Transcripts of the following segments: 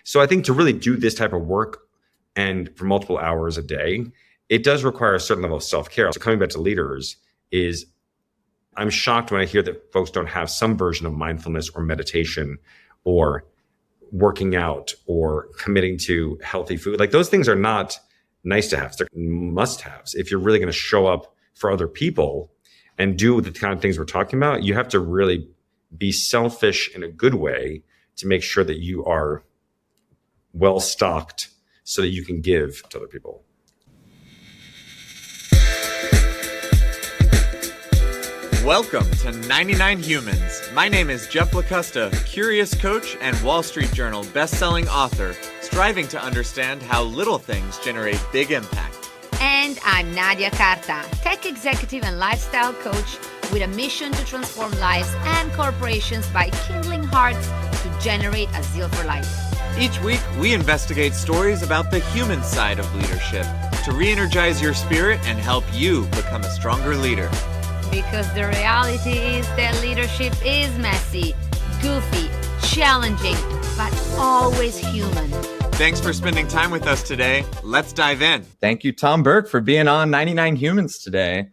So I think to really do this type of work and for multiple hours a day, it does require a certain level of self-care. So coming back to leaders is I'm shocked when I hear that folks don't have some version of mindfulness or meditation or working out or committing to healthy food. Like those things are not nice to have. They're must-haves. If you're really going to show up for other people and do the kind of things we're talking about, you have to really be selfish in a good way to make sure that you are well stocked so that you can give to other people. Welcome to 99 Humans. My name is Jeff Lakusta, curious coach and Wall Street Journal best-selling author, striving to understand how little things generate big impact. And I'm Nadia, Carta, tech executive and lifestyle coach with a mission to transform lives and corporations by kindling hearts to generate a zeal for life. Each week, we investigate stories about the human side of leadership to re-energize your spirit and help you become a stronger leader. Because the reality is that leadership is messy, goofy, challenging, but always human. Thanks for spending time with us today. Let's dive in. Thank you, Tom Burke, for being on 99 Humans today.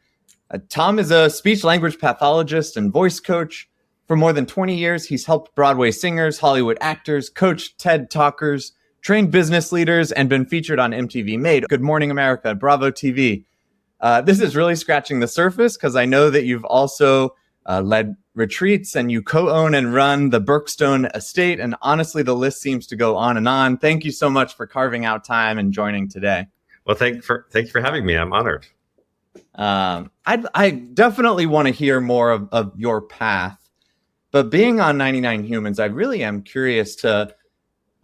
Tom is a speech-language pathologist and voice coach. For more than 20 years, he's helped Broadway singers, Hollywood actors, coached TED Talkers, trained business leaders, and been featured on MTV Made, Good Morning America, Bravo TV. This is really scratching the surface because I know that you've also led retreats and you co-own and run the Burkestone estate. And honestly, the list seems to go on and on. Thank you so much for carving out time and joining today. Well, thank you for having me. I'm honored. I definitely want to hear more of your path. But being on 99 Humans, I really am curious to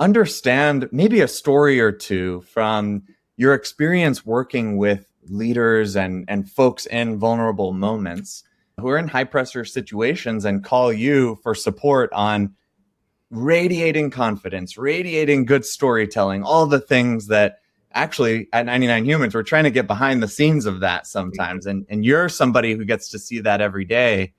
understand maybe a story or two from your experience working with leaders and folks in vulnerable moments who are in high pressure situations and call you for support on radiating confidence, radiating good storytelling, all the things that actually at 99 Humans, we're trying to get behind the scenes of that sometimes. And you're somebody who gets to see that every day.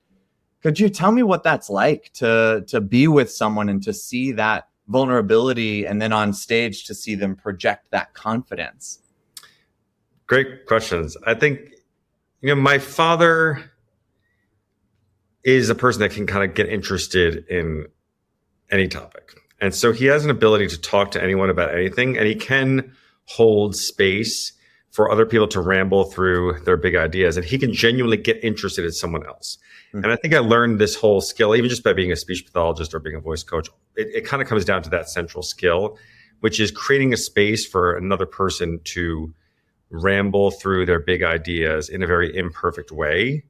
Could you tell me what that's like to be with someone and to see that vulnerability and then on stage to see them project that confidence? Great questions. I think, my father is a person that can kind of get interested in any topic. And so he has an ability to talk to anyone about anything, and he can hold space for other people to ramble through their big ideas. And he can genuinely get interested in someone else. Mm-hmm. And I think I learned this whole skill, even just by being a speech pathologist or being a voice coach. It kind of comes down to that central skill, which is creating a space for another person to ramble through their big ideas in a very imperfect way.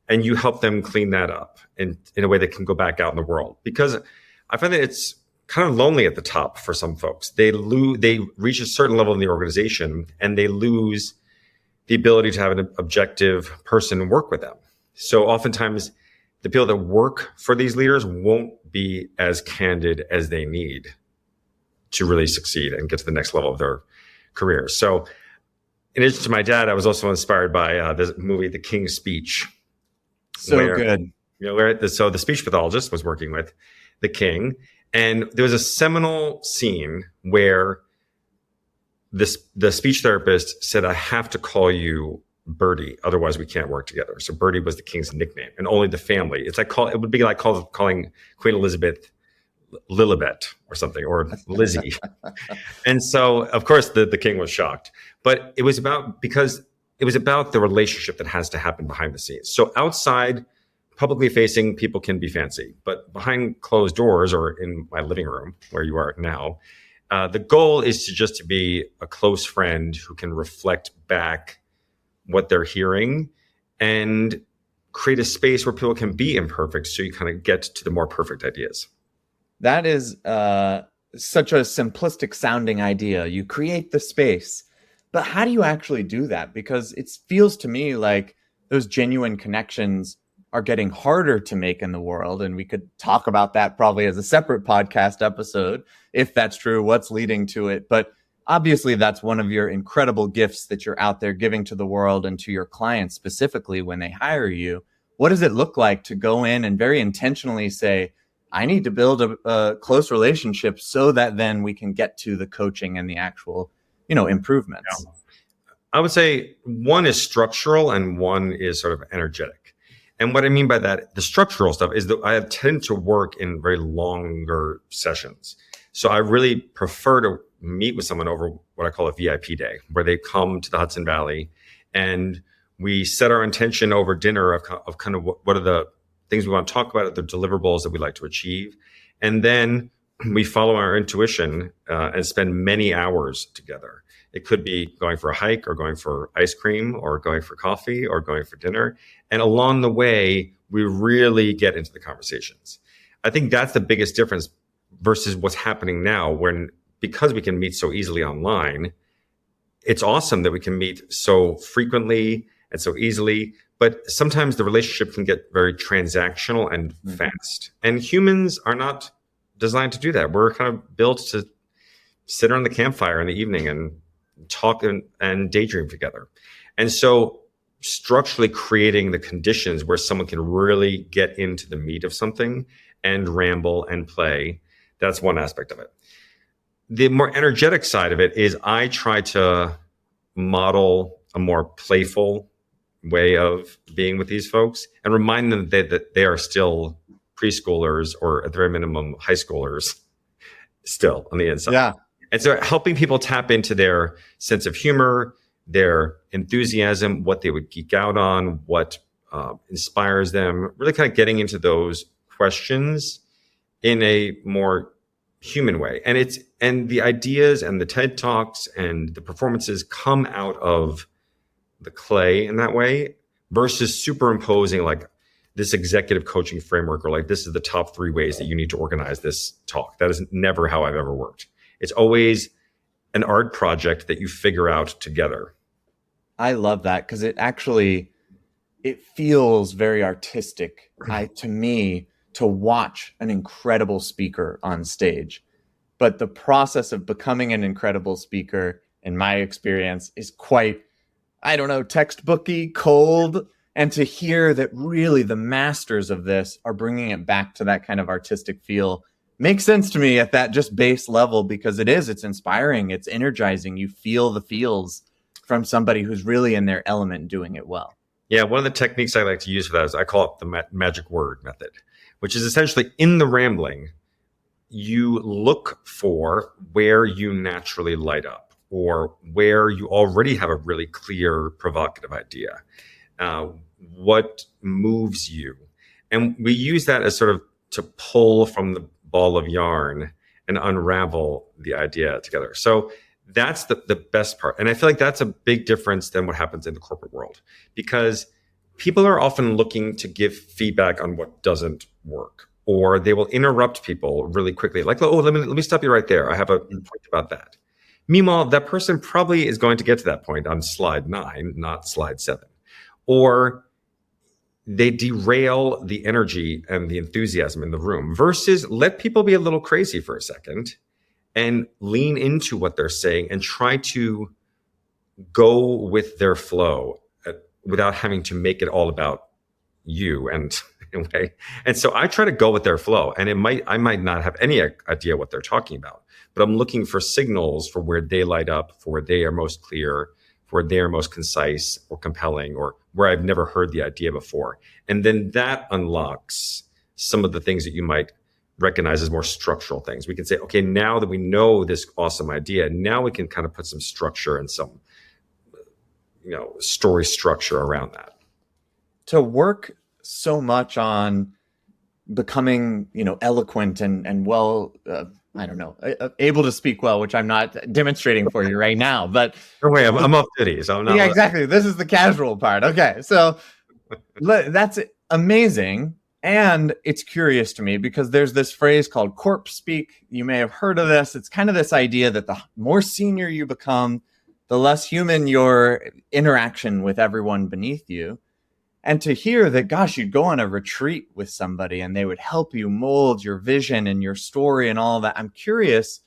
And you help them clean that up in a way that can go back out in the world. Because I find that it's kind of lonely at the top for some folks. They reach a certain level in the organization and they lose the ability to have an objective person work with them. So oftentimes the people that work for these leaders won't be as candid as they need to really succeed and get to the next level of their career. So in addition to my dad, I was also inspired by this movie, The King's Speech. So good. So the speech pathologist was working with the king, and there was a seminal scene where the speech therapist said, "I have to call you Bertie, otherwise we can't work together." So Bertie was the king's nickname, and only the family. It's like it would be like calling Queen Elizabeth Lilibet or something, or Lizzie. And so, of course, the king was shocked. But it was about the relationship that has to happen behind the scenes. So outside, publicly facing, people can be fancy. But behind closed doors, or in my living room, where you are now, the goal is to be a close friend who can reflect back what they're hearing and create a space where people can be imperfect so you kind of get to the more perfect ideas. That is such a simplistic sounding idea. You create the space, but how do you actually do that? Because it feels to me like those genuine connections are getting harder to make in the world. And we could talk about that probably as a separate podcast episode, if that's true, what's leading to it. But obviously that's one of your incredible gifts that you're out there giving to the world and to your clients specifically when they hire you. What does it look like to go in and very intentionally say, I need to build a close relationship so that then we can get to the coaching and the actual, improvements. Yeah. I would say one is structural and one is sort of energetic. And what I mean by that, the structural stuff is that I tend to work in very longer sessions. So I really prefer to meet with someone over what I call a VIP day, where they come to the Hudson Valley and we set our intention over dinner of kind of what are the things we want to talk about, the deliverables that we'd like to achieve. And then we follow our intuition and spend many hours together. It could be going for a hike or going for ice cream or going for coffee or going for dinner. And along the way, we really get into the conversations. I think that's the biggest difference versus what's happening now because we can meet so easily online. It's awesome that we can meet so frequently and so easily, but sometimes the relationship can get very transactional and fast. And humans are not designed to do that. We're kind of built to sit around the campfire in the evening and talk and daydream together. And so structurally creating the conditions where someone can really get into the meat of something and ramble and play, that's one aspect of it. The more energetic side of it is I try to model a more playful way of being with these folks and remind them that they are still preschoolers or at the very minimum high schoolers still on the inside. Yeah. And so helping people tap into their sense of humor, their enthusiasm, what they would geek out on, what inspires them, really kind of getting into those questions in a more human way. And the ideas and the TED Talks and the performances come out of the clay in that way versus superimposing like this executive coaching framework or like this is the top 3 ways that you need to organize this talk. That is never how I've ever worked. It's always an art project that you figure out together. I love that because it feels very artistic to me to watch an incredible speaker on stage. But the process of becoming an incredible speaker, in my experience, is quite, textbooky, cold. And to hear that really the masters of this are bringing it back to that kind of artistic feel makes sense to me at that just base level because it's inspiring, it's energizing. You feel the feels from somebody who's really in their element doing it well. Yeah, one of the techniques I like to use for that is I call it the magic word method, which is essentially in the rambling, you look for where you naturally light up or where you already have a really clear, provocative idea. What moves you? And we use that as sort of to pull from the ball of yarn and unravel the idea together. So that's the best part. And I feel like that's a big difference than what happens in the corporate world because people are often looking to give feedback on what doesn't work, or they will interrupt people really quickly. Like, oh, let me stop you right there. I have a point about that. Meanwhile, that person probably is going to get to that point on slide 9, not slide 7. Or they derail the energy and the enthusiasm in the room versus let people be a little crazy for a second and lean into what they're saying and try to go with their flow without having to make it all about you. And so I try to go with their flow, and I might not have any idea what they're talking about, but I'm looking for signals for where they light up, for where they are most clear, for where they are most concise or compelling, or where I've never heard the idea before. And then that unlocks some of the things that you might recognize as more structural things. We can say, okay, now that we know this awesome idea, now we can kind of put some structure and some, story structure around that. To work so much on becoming, eloquent and well, able to speak well, which I'm not demonstrating for you right now, but no way, I'm off duty, so I'm not. Yeah, exactly. This is the casual part. Okay, so that's amazing. And it's curious to me because there's this phrase called corp speak. You may have heard of this. It's kind of this idea that the more senior you become, the less human your interaction with everyone beneath you. And to hear that, gosh, you'd go on a retreat with somebody and they would help you mold your vision and your story and all that. I'm curious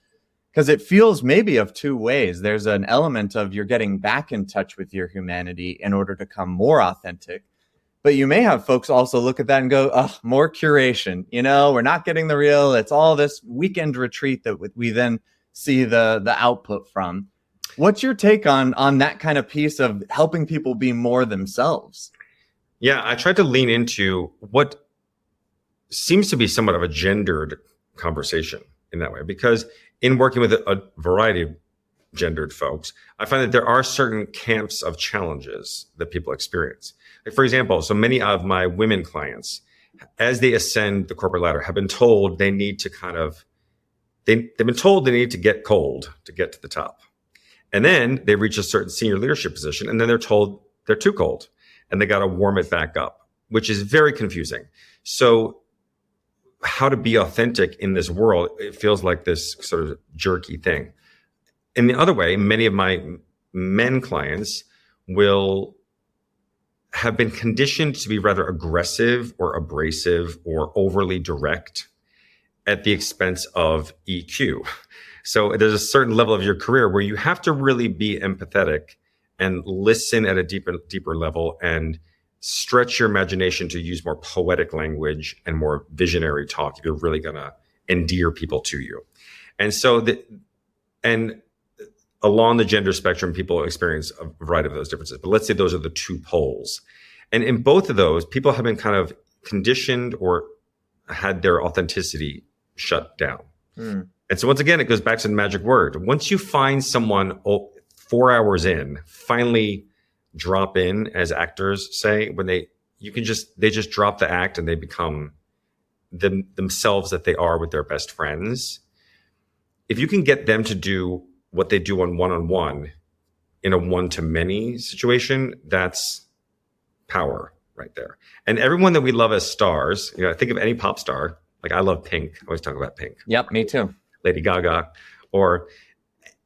because it feels maybe of 2 ways. There's an element of you're getting back in touch with your humanity in order to become more authentic. But you may have folks also look at that and go, oh, more curation. We're not getting the real. It's all this weekend retreat that we then see the output from. What's your take on that kind of piece of helping people be more themselves? Yeah, I tried to lean into what seems to be somewhat of a gendered conversation in that way, because in working with a variety of gendered folks, I find that there are certain camps of challenges that people experience. Like, for example, so many of my women clients, as they ascend the corporate ladder, have been told they need to they've been told they need to get cold to get to the top. And then they reach a certain senior leadership position, and then they're told they're too cold and they got to warm it back up, which is very confusing. So how to be authentic in this world, it feels like this sort of jerky thing. In the other way, many of my men clients will have been conditioned to be rather aggressive or abrasive or overly direct at the expense of EQ. So there's a certain level of your career where you have to really be empathetic and listen at a deeper level and stretch your imagination to use more poetic language and more visionary talk if you're really going to endear people to you. And so along the gender spectrum, people experience a variety of those differences. But let's say those are the two poles. And in both of those, people have been kind of conditioned or had their authenticity shut down. And so once again, it goes back to the magic word. Once you find someone 4 hours in, finally drop in, as actors say, when they just drop the act and they become themselves that they are with their best friends. If you can get them to do what they do on one-on-one in a one-to-many situation, that's power right there. And everyone that we love as stars, think of any pop star. Like, I love Pink. I always talk about Pink. Yep, me too. Lady Gaga, or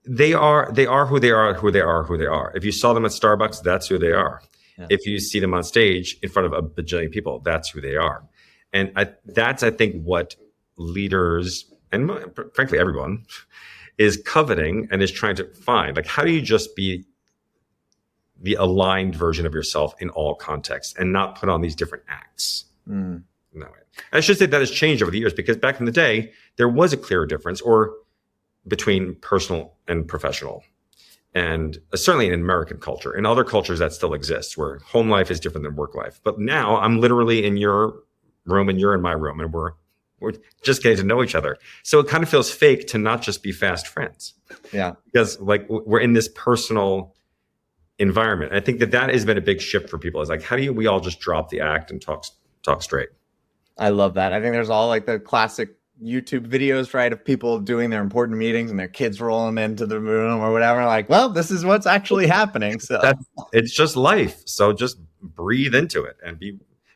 they are who they are. If you saw them at Starbucks, that's who they are. Yeah. If you see them on stage in front of a bajillion people, that's who they are. And that's, I think, what leaders and frankly everyone is coveting and is trying to find. Like, how do you just be the aligned version of yourself in all contexts and not put on these different acts? In that way. I should say that has changed over the years, because back in the day, there was a clear difference between personal and professional. And certainly in American culture. In other cultures, that still exists, where home life is different than work life. But now I'm literally in your room and you're in my room, and we're just getting to know each other. So it kind of feels fake to not just be fast friends. Yeah. Because like we're in this personal environment. I think that has been a big shift for people. Is like, how do we all just drop the act and talk straight? I love that. I think there's all like the classic YouTube videos, right, of people doing their important meetings and their kids rolling into the room or whatever. Like, well, this is what's actually happening. So it's just life. So just breathe into it and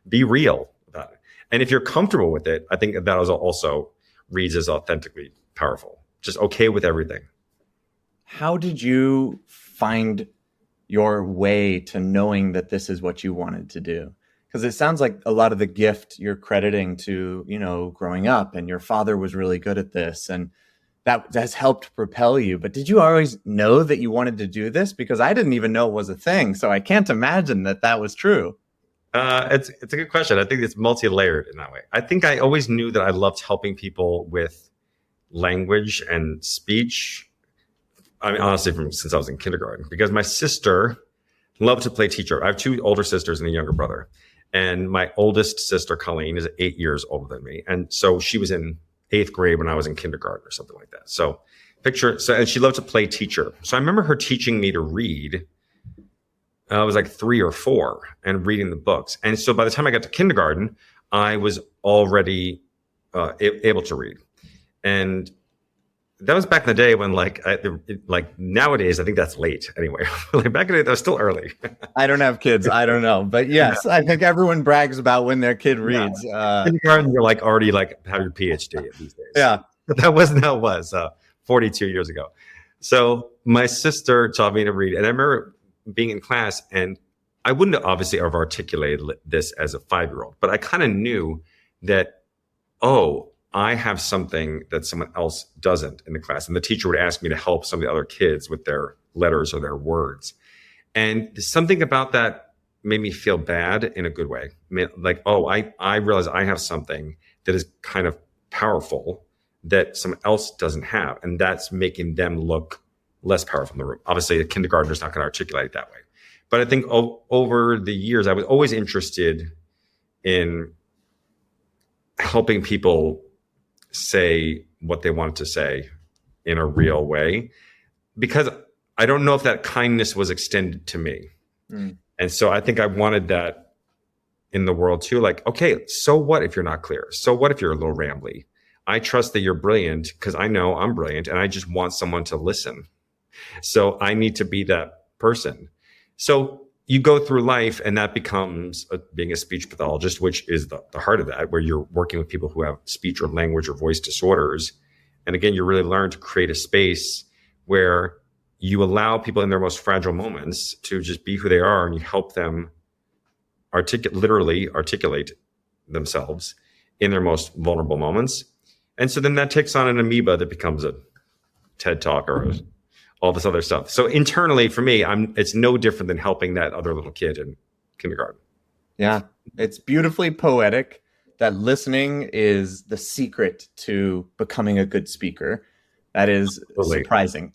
be real about it. And if you're comfortable with it, I think that also reads as authentically powerful. Just okay with everything. How did you find your way to knowing that this is what you wanted to do? Because it sounds like a lot of the gift you're crediting to, growing up, and your father was really good at this, and that has helped propel you. But did you always know that you wanted to do this? Because I didn't even know it was a thing. So I can't imagine that was true. It's a good question. I think it's multi-layered in that way. I think I always knew that I loved helping people with language and speech. I mean, honestly, since I was in kindergarten, because my sister loved to play teacher. I have two older sisters and a younger brother. And my oldest sister, Colleen, is 8 years older than me. And so she was in 8th grade when I was in kindergarten or something like that. So and she loved to play teacher. So I remember her teaching me to read. I was like 3 or 4 and reading the books. And so by the time I got to kindergarten, I was already able to read. And that was back in the day when like nowadays, I think that's late anyway. Like back in the day, that was still early. I don't have kids. I don't know. But yes, I think everyone brags about when their kid reads. Kindergarten, you're like already like have your PhD these days. Yeah. But that wasn't how it was 42 years ago. So my sister taught me to read. And I remember being in class, and I wouldn't obviously have articulated this as a 5-year-old, but I kind of knew that, I have something that someone else doesn't in the class. And the teacher would ask me to help some of the other kids with their letters or their words. And something about that made me feel bad in a good way. Like, oh, I realize I have something that is kind of powerful that someone else doesn't have. And that's making them look less powerful in the room. Obviously, a kindergartner's not going to articulate it that way. But I think over the years, I was always interested in helping people say what they wanted to say in a real way, because I don't know if that kindness was extended to me. And so I think I wanted that in the world too. Like, okay, so what if you're not clear? So what if you're a little rambly? I trust that you're brilliant because I know I'm brilliant and I just want someone to listen. So I need to be that person. So you go through life and that becomes being a speech pathologist, which is the heart of that, where you're working with people who have speech or language or voice disorders. And again, you really learn to create a space where you allow people in their most fragile moments to just be who they are, and you help them literally articulate themselves in their most vulnerable moments. And so then that takes on an amoeba that becomes a TED Talk or all this other stuff. So internally for me, it's no different than helping that other little kid in kindergarten. Yeah, it's beautifully poetic that listening is the secret to becoming a good speaker. That is surprising.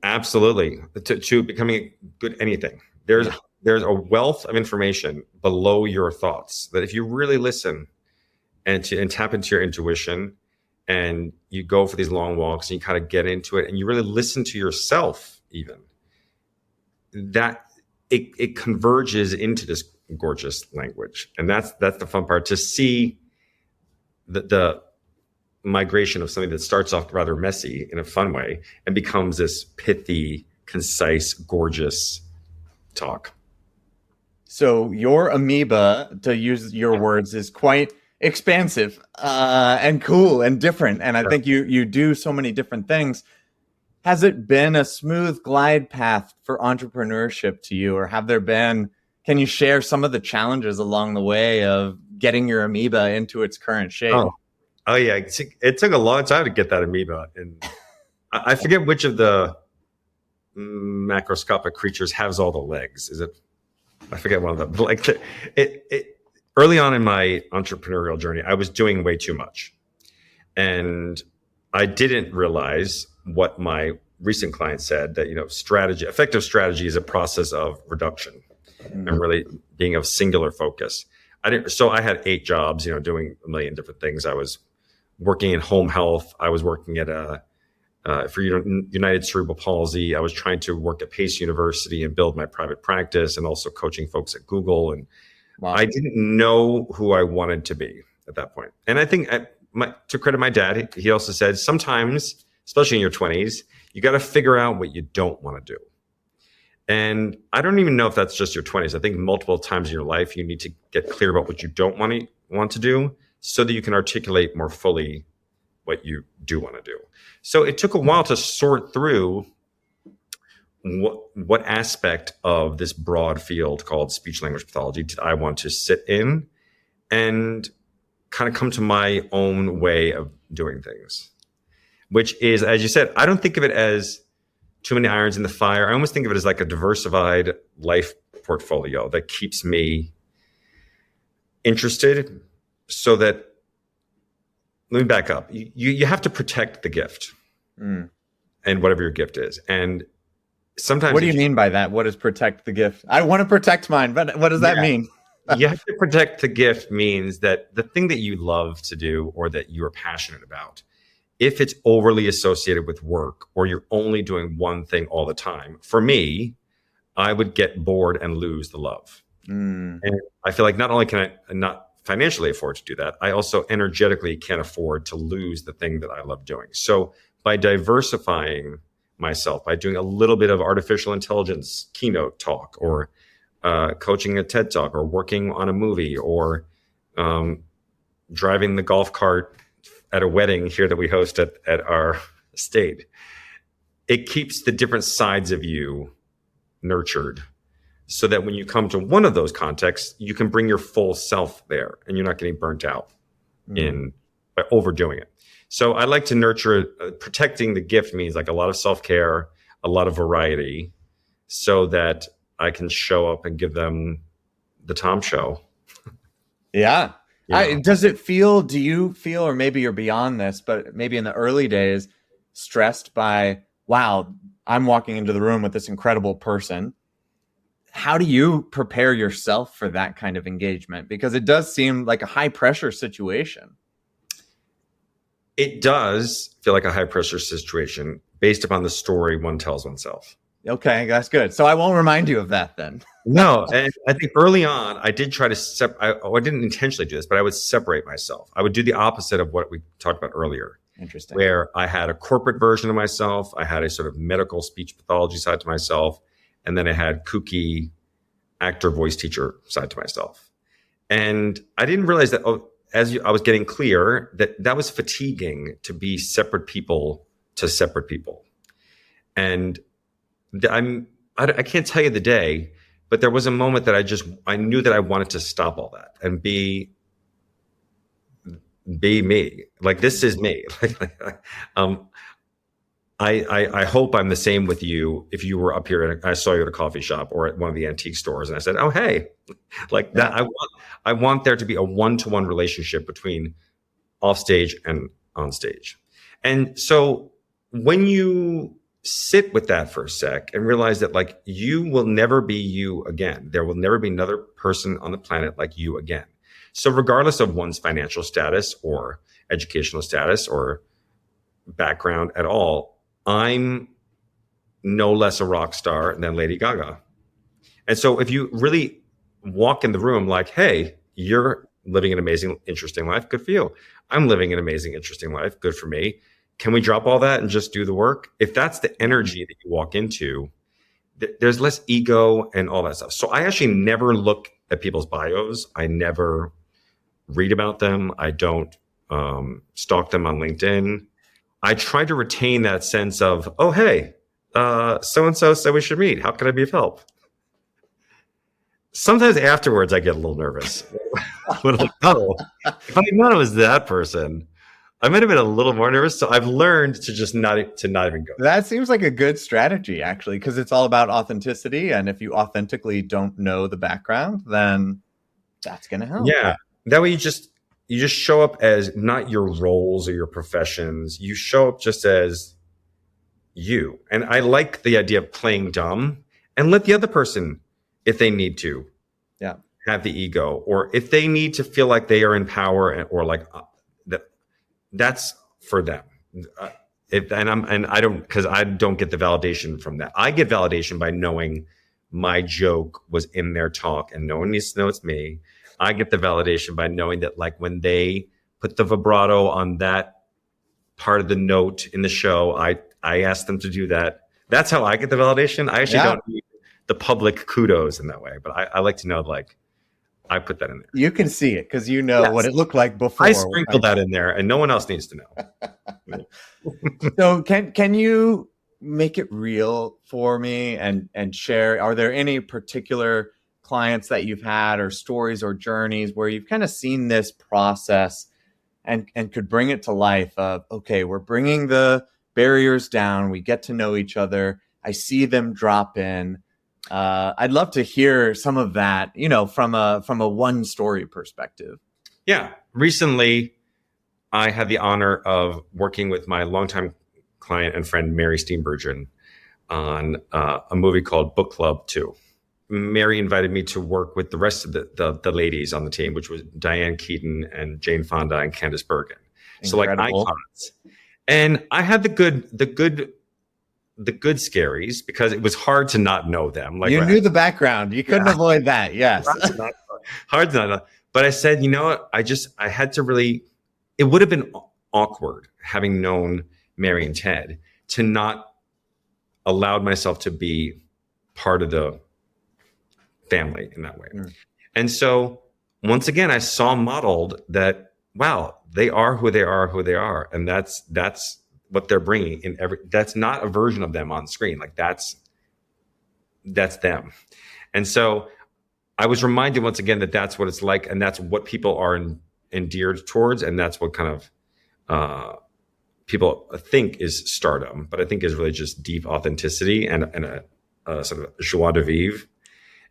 Absolutely. To becoming good anything. There's a wealth of information below your thoughts that if you really listen and tap into your intuition, and you go for these long walks and you kind of get into it and you really listen to yourself, even that it converges into this gorgeous language. And that's the fun part, to see the migration of something that starts off rather messy in a fun way and becomes this pithy, concise, gorgeous talk. So your amoeba, to use your words, is quite expansive and cool and different. And I think you do so many different things. Has it been a smooth glide path for entrepreneurship to you, or can you share some of the challenges along the way of getting your amoeba into its current shape? Oh yeah. It took a long time to get that amoeba. And I forget which of the macroscopic creatures has all the legs. I forget one of them. But like early on in my entrepreneurial journey, I was doing way too much. And I didn't realize what my recent client said, that, effective strategy is a process of reduction and really being of singular focus. So I had 8 jobs, doing a million different things. I was working in home health. I was working at for United Cerebral Palsy. I was trying to work at Pace University and build my private practice, and also coaching folks at Google. And wow. I didn't know who I wanted to be at that point. And I think, to credit my dad, he also said, sometimes, especially in your 20s, you got to figure out what you don't want to do. And I don't even know if that's just your 20s. I think multiple times in your life, you need to get clear about what you don't want to do, so that you can articulate more fully what you do want to do. So it took a while to sort through what aspect of this broad field called speech language pathology did I want to sit in, and kind of come to my own way of doing things, which is, as you said, I don't think of it as too many irons in the fire. I almost think of it as like a diversified life portfolio that keeps me interested, so that, let me back up. You have to protect the gift and whatever your gift is. And sometimes, what do you mean by that? What does protect the gift? I want to protect mine, but what does that mean? You have to protect the gift means that the thing that you love to do or that you're passionate about, if it's overly associated with work, or you're only doing one thing all the time, for me, I would get bored and lose the love. And I feel like not only can I not financially afford to do that, I also energetically can't afford to lose the thing that I love doing. So by diversifying myself, by doing a little bit of artificial intelligence keynote talk, or coaching a TED Talk, or working on a movie, or driving the golf cart at a wedding here that we host at our estate, it keeps the different sides of you nurtured, so that when you come to one of those contexts, you can bring your full self there, and you're not getting burnt out by overdoing it. So I like to nurture. Protecting the gift means like a lot of self-care, a lot of variety, so that I can show up and give them the Tom show. Yeah. Yeah. Do you feel, or maybe you're beyond this, but maybe in the early days, stressed by, wow, I'm walking into the room with this incredible person. How do you prepare yourself for that kind of engagement? Because it does seem like a high pressure situation. It does feel like a high pressure situation based upon the story one tells oneself. Okay, that's good. So I won't remind you of that then. No, and I think early on, I did try to I didn't intentionally do this, but I would separate myself. I would do the opposite of what we talked about earlier. Interesting. Where I had a corporate version of myself, I had a sort of medical speech pathology side to myself, and then I had kooky actor voice teacher side to myself. And I didn't realize that I was getting clear that was fatiguing to be separate people to separate people. And I can't tell you the day, but there was a moment that I knew that I wanted to stop all that and be me. Like, this is me. I hope I'm the same with you if you were up here and I saw you at a coffee shop or at one of the antique stores and I said, oh, hey, like that. I want there to be a one-to-one relationship between off stage and on stage. And so when you sit with that for a sec and realize that, like, you will never be you again. There will never be another person on the planet like you again. So regardless of one's financial status or educational status or background at all, I'm no less a rock star than Lady Gaga. And so if you really walk in the room like, hey, you're living an amazing, interesting life, good for you. I'm living an amazing, interesting life, good for me. Can we drop all that and just do the work? If that's the energy that you walk into, there's less ego and all that stuff. So I actually never look at people's bios. I never read about them. I don't stalk them on LinkedIn. I try to retain that sense of, oh, hey, so-and-so said we should meet. How can I be of help? Sometimes afterwards I get a little nervous. But I'm like, oh, if I had known it was that person, I might have been a little more nervous. So I've learned to just not even go. That seems like a good strategy, actually, because it's all about authenticity. And if you authentically don't know the background, then that's going to help. Yeah. That way you just show up as not your roles or your professions. You show up just as you. And I like the idea of playing dumb and let the other person, if they need to, have the ego, or if they need to feel like they are in power, or like that's for them. I don't get the validation from that. I get validation by knowing my joke was in their talk and no one needs to know it's me. I get the validation by knowing that, like, when they put the vibrato on that part of the note in the show, I asked them to do that. That's how I get the validation. I actually don't need the public kudos in that way, but I like to know, like, I put that in there. You can see it because you know what it looked like before. I sprinkled that in there and no one else needs to know. So can you make it real for me and share? Are there any particular clients that you've had, or stories or journeys where you've kind of seen this process and could bring it to life of, okay, we're bringing the barriers down. We get to know each other. I see them drop in. I'd love to hear some of that, from a one story perspective. Yeah. Recently, I had the honor of working with my longtime client and friend, Mary Steenburgen, on a movie called Book Club 2. Mary invited me to work with the rest of the ladies on the team, which was Diane Keaton and Jane Fonda and Candice Bergen. Incredible. So, like, icons. And I had the good scaries because it was hard to not know them. Like, you knew the background. You couldn't avoid that. Yes. Hard to not know. But I said, you know what? I had to really, it would have been awkward, having known Mary and Ted, to not allow myself to be part of the family in that way. And so once again, I saw modeled that, wow, they are who they are. And that's what they're bringing in that's not a version of them on screen. Like, that's them. And so I was reminded once again that that's what it's like. And that's what people are endeared towards. And that's what kind of, people think is stardom, but I think is really just deep authenticity and a sort of joie de vivre.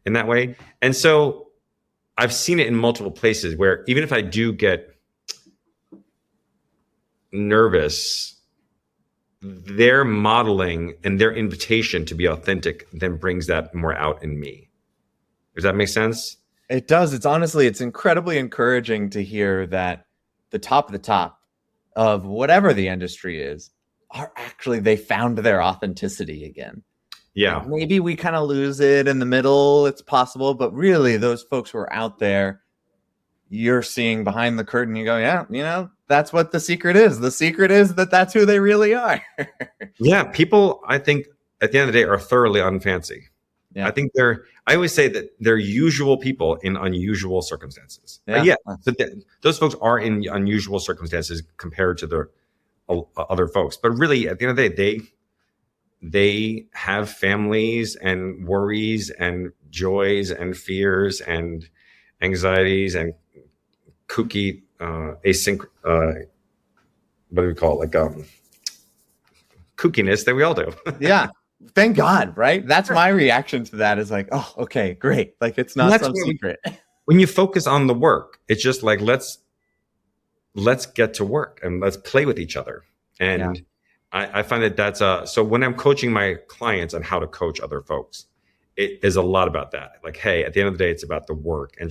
in that way. And so I've seen it in multiple places where even if I do get nervous, their modeling and their invitation to be authentic then brings that more out in me. Does that make sense? It does. It's incredibly encouraging to hear that the top of whatever the industry is are actually, they found their authenticity again. Yeah. Maybe we kind of lose it in the middle. It's possible, but really those folks who are out there, you're seeing behind the curtain, you go, yeah, that's what the secret is. The secret is that that's who they really are. Yeah. People, I think at the end of the day are thoroughly unfancy. Yeah. I think I always say that they're usual people in unusual circumstances. So those folks are in unusual circumstances compared to the other folks. But really, at the end of the day, they have families and worries and joys and fears and anxieties and kooky what do we call it? Kookiness that we all do. Yeah. Thank God, right? That's my reaction to that, is like, oh, okay, great. Like, it's not some secret. When you focus on the work, it's just like, let's get to work and let's play with each other. And I find that that's so when I'm coaching my clients on how to coach other folks, it is a lot about that. Like, hey, at the end of the day, it's about the work and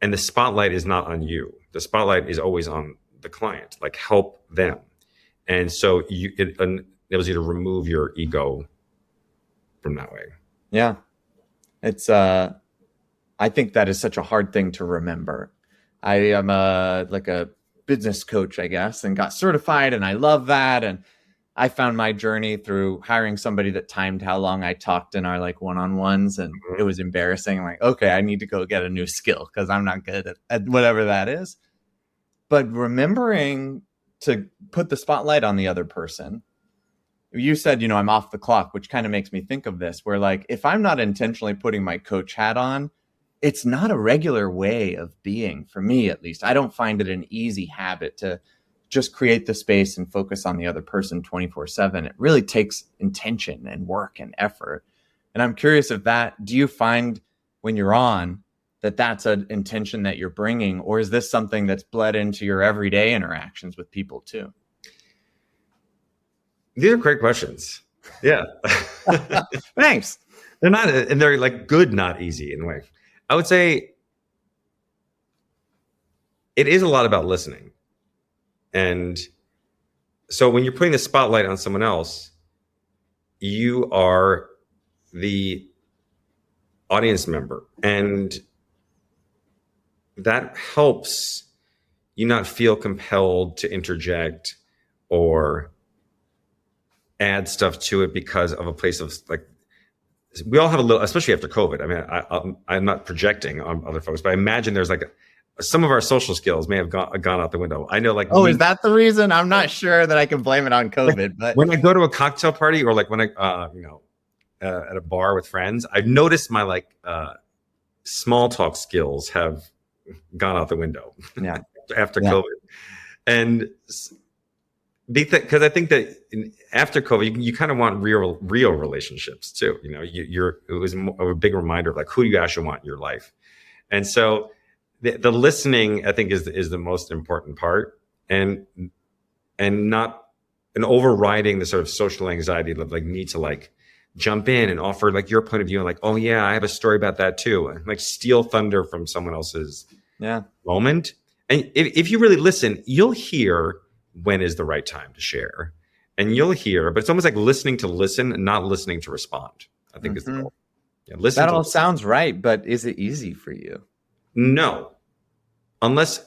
and the spotlight is not on you. The spotlight is always on the client. Like, help them. And so it enables you to remove your ego from that way. Yeah. It's I think that is such a hard thing to remember. I am like a business coach, I guess, and got certified, and I love that. And I found my journey through hiring somebody that timed how long I talked in our like one-on-ones, and it was embarrassing. I'm like, okay, I need to go get a new skill because I'm not good at whatever that is. But remembering to put the spotlight on the other person. You said, I'm off the clock, which kind of makes me think of this, where like, if I'm not intentionally putting my coach hat on, it's not a regular way of being, for me at least. I don't find it an easy habit to just create the space and focus on the other person 24/7. It really takes intention and work and effort. And I'm curious do you find when you're on that that's an intention that you're bringing, or is this something that's bled into your everyday interactions with people too? These are great questions. Yeah. Thanks. They're like good, not easy in a way. I would say it is a lot about listening. And so when you're putting the spotlight on someone else, you are the audience member. And that helps you not feel compelled to interject or add stuff to it because of a place of like, we all have a little, especially after COVID. I mean, I'm not projecting on other folks, but I imagine there's like some of our social skills may have gone out the window. I know, like, is that the reason? I'm not sure that I can blame it on COVID, but when I go to a cocktail party or like when I, at a bar with friends, I've noticed my like small talk skills have gone out the window. Yeah. After COVID, and because I think that after COVID, you kind of want real relationships too. It was a big reminder of like who do you actually want in your life, and so the listening I think is the most important part, and not overriding the sort of social anxiety of like need to like jump in and offer like your point of view and like, oh yeah, I have a story about that too, and like steal thunder from someone else's moment. And if you really listen, you'll hear when is the right time to share, and you'll hear, but it's almost like listening to listen and not listening to respond, I think is the goal. Yeah, listen. That all sounds right, but is it easy for you? No, unless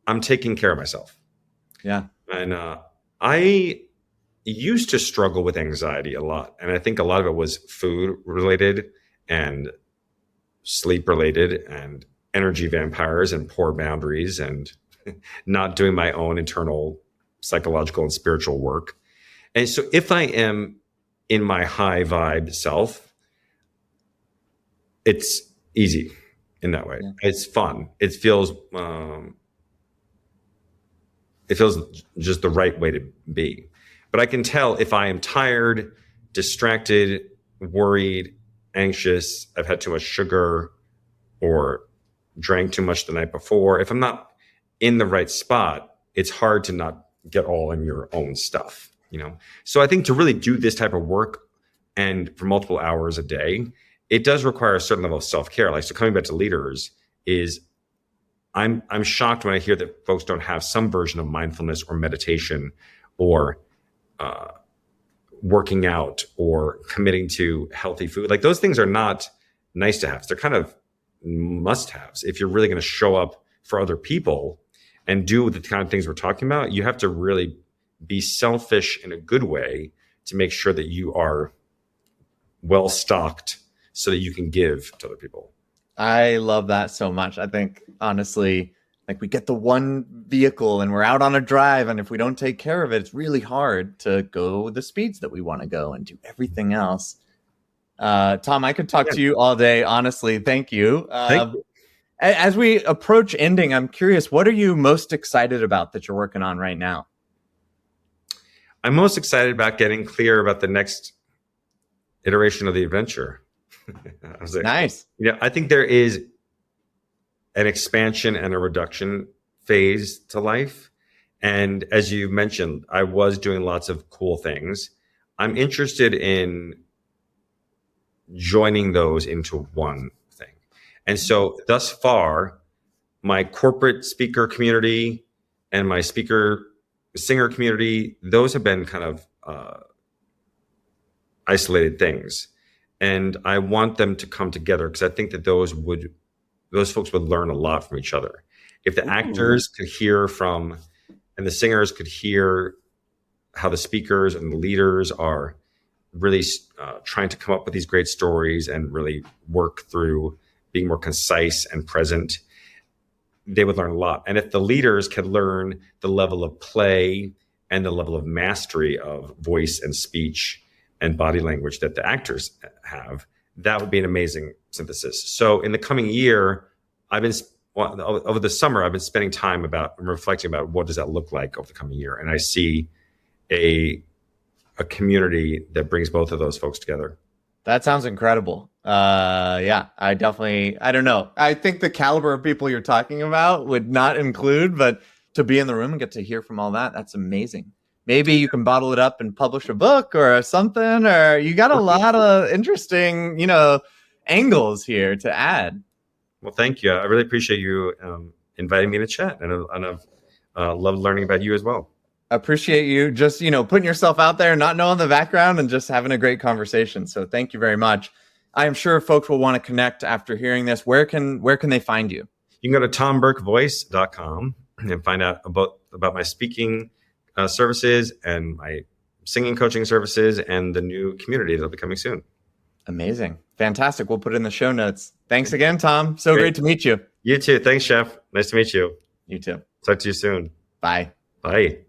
I'm taking care of myself. Yeah. And I used to struggle with anxiety a lot. And I think a lot of it was food related and sleep related and energy vampires and poor boundaries and not doing my own internal psychological and spiritual work. And so if I am in my high vibe self, it's easy in that way. Yeah. It's fun. It feels just the right way to be. But I can tell if I am tired, distracted, worried, anxious, I've had too much sugar, or drank too much the night before, if I'm not in the right spot, it's hard to not get all in your own stuff, So I think to really do this type of work and for multiple hours a day, it does require a certain level of self-care. Like, so coming back to leaders is I'm shocked when I hear that folks don't have some version of mindfulness or meditation or working out or committing to healthy food. Like, those things are not nice to have. They're kind of must haves. If you're really going to show up for other people and do the kind of things we're talking about, you have to really be selfish in a good way to make sure that you are well stocked so that you can give to other people. I love that so much. I think, honestly, like, we get the one vehicle and we're out on a drive, and if we don't take care of it, it's really hard to go the speeds that we want to go and do everything else. Tom, I could talk to you all day. Honestly, thank you. Thank you. As we approach ending, I'm curious, what are you most excited about that you're working on right now? I'm most excited about getting clear about the next iteration of the adventure. Nice. I think there is an expansion and a reduction phase to life. And as you mentioned, I was doing lots of cool things. I'm interested in joining those into one thing. And so thus far, my corporate speaker community and my singer community, those have been kind of isolated things. And I want them to come together because I think that those folks would learn a lot from each other. If the actors could hear from, and the singers could hear how the speakers and the leaders are really trying to come up with these great stories and really work through being more concise and present, they would learn a lot. And if the leaders could learn the level of play and the level of mastery of voice and speech and body language that the actors have, that would be an amazing synthesis. So in the coming year, over the summer, I've been spending time reflecting about what does that look like over the coming year. And I see a community that brings both of those folks together. That sounds incredible. Yeah, I don't know. I think the caliber of people you're talking about would not include, but to be in the room and get to hear from all that, that's amazing. Maybe you can bottle it up and publish a book or something, or you got a lot of interesting, angles here to add. Well, thank you. I really appreciate you inviting me to chat, and I've loved learning about you as well. Appreciate you just, putting yourself out there, not knowing the background, and just having a great conversation. So thank you very much. I am sure folks will want to connect after hearing this. Where can they find you? You can go to tomburkevoice.com and find out about my speaking services and my singing coaching services and the new community that'll be coming soon. Amazing. Fantastic. We'll put it in the show notes. Thanks again, Tom. So great to meet you. You too. Thanks, Chef. Nice to meet you. You too. Talk to you soon. Bye. Bye.